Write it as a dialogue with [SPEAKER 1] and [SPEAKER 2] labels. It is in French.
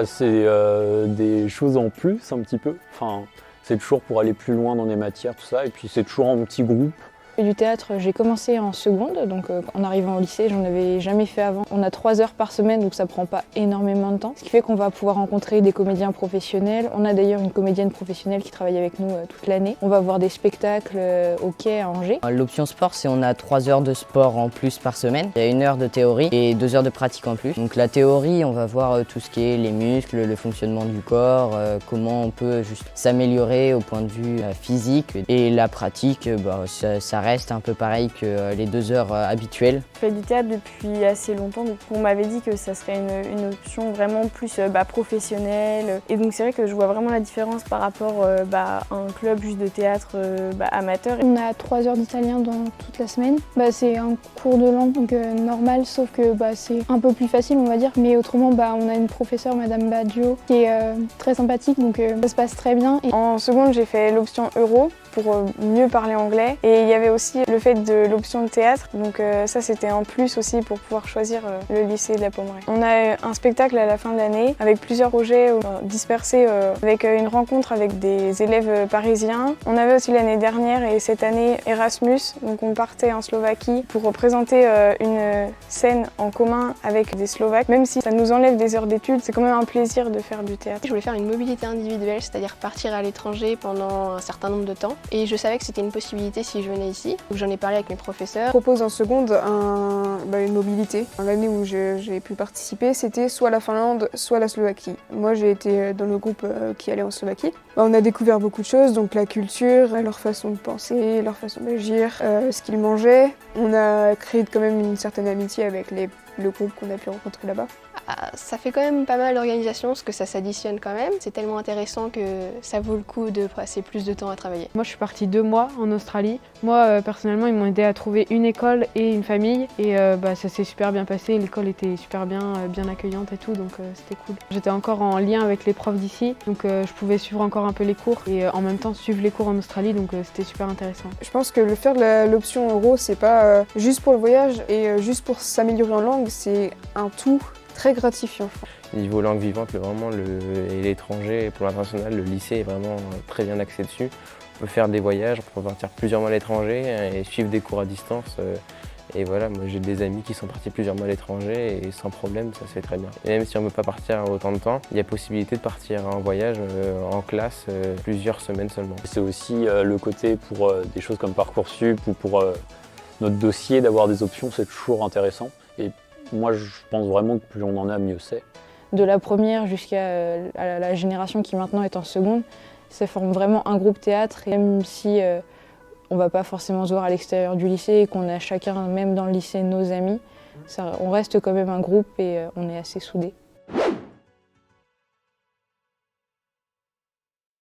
[SPEAKER 1] C'est des choses en plus un petit peu. Enfin, c'est toujours pour aller plus loin dans des matières, tout ça. Et puis c'est toujours en petits groupes.
[SPEAKER 2] Du théâtre, j'ai commencé en seconde, donc en arrivant au lycée, j'en avais jamais fait avant. On a 3 heures par semaine, donc ça prend pas énormément de temps. Ce qui fait qu'on va pouvoir rencontrer des comédiens professionnels. On a d'ailleurs une comédienne professionnelle qui travaille avec nous toute l'année. On va voir des spectacles au Quai à Angers.
[SPEAKER 3] L'option sport, c'est on a 3 heures de sport en plus par semaine. Il y a 1 heure de théorie et 2 heures de pratique en plus. Donc la théorie, on va voir tout ce qui est les muscles, le fonctionnement du corps, comment on peut juste s'améliorer au point de vue physique. Et la pratique, ça reste un peu pareil que les 2 heures habituelles.
[SPEAKER 4] Je fais du théâtre depuis assez longtemps, donc on m'avait dit que ça serait une option vraiment plus professionnelle. Et donc c'est vrai que je vois vraiment la différence par rapport à un club juste de théâtre amateur.
[SPEAKER 2] On a 3 heures d'italien dans toute la semaine. C'est un cours de langue normal, sauf que c'est un peu plus facile, on va dire. Mais autrement, on a une professeure, Madame Baggio, qui est très sympathique, donc ça se passe très bien.
[SPEAKER 4] Et en seconde, j'ai fait l'option Euro pour mieux parler anglais. Et il y avait aussi le fait de l'option de théâtre, donc ça c'était en plus aussi pour pouvoir choisir le lycée de la Pommeraye. On a un spectacle à la fin de l'année avec plusieurs projets dispersés avec une rencontre avec des élèves parisiens. On avait aussi l'année dernière et cette année Erasmus, donc on partait en Slovaquie pour présenter une scène en commun avec des Slovaques. Même si ça nous enlève des heures d'études, c'est quand même un plaisir de faire du théâtre.
[SPEAKER 5] Je voulais faire une mobilité individuelle, c'est-à-dire partir à l'étranger pendant un certain nombre de temps. Et je savais que c'était une possibilité si je venais ici. Donc j'en ai parlé avec mes professeurs.
[SPEAKER 6] Je propose en seconde une mobilité. L'année où j'ai pu participer, c'était soit la Finlande, soit la Slovaquie. Moi, j'ai été dans le groupe qui allait en Slovaquie. On a découvert beaucoup de choses, donc la culture, leur façon de penser, leur façon d'agir, ce qu'ils mangeaient. On a créé quand même une certaine amitié avec le groupe qu'on a pu rencontrer là-bas.
[SPEAKER 5] Ça fait quand même pas mal d'organisation, parce que ça s'additionne quand même. C'est tellement intéressant que ça vaut le coup de passer plus de temps à travailler.
[SPEAKER 7] Moi, je suis partie 2 mois en Australie. Moi, personnellement, ils m'ont aidé à trouver une école et une famille. Et ça s'est super bien passé. L'école était super bien accueillante et tout, donc c'était cool. J'étais encore en lien avec les profs d'ici, donc je pouvais suivre encore un peu les cours et en même temps suivre les cours en Australie, donc c'était super intéressant.
[SPEAKER 6] Je pense que le faire de l'option Euro, c'est pas juste pour le voyage et juste pour s'améliorer en langue, c'est un tout très gratifiant.
[SPEAKER 8] Niveau langue vivante, et l'étranger, pour l'international, le lycée est vraiment très bien axé dessus. On peut faire des voyages, on peut partir plusieurs mois à l'étranger et suivre des cours à distance. Et voilà, moi j'ai des amis qui sont partis plusieurs mois à l'étranger et sans problème, ça se fait très bien. Et même si on ne peut pas partir autant de temps, il y a possibilité de partir en voyage en classe plusieurs semaines seulement.
[SPEAKER 1] C'est aussi le côté pour des choses comme Parcoursup ou pour notre dossier d'avoir des options, c'est toujours intéressant. Et moi, je pense vraiment que plus on en a, mieux c'est.
[SPEAKER 2] De la première jusqu'à la génération qui maintenant est en seconde, ça forme vraiment un groupe théâtre. Et même si on ne va pas forcément se voir à l'extérieur du lycée et qu'on a chacun, même dans le lycée, nos amis, on reste quand même un groupe et on est assez soudés.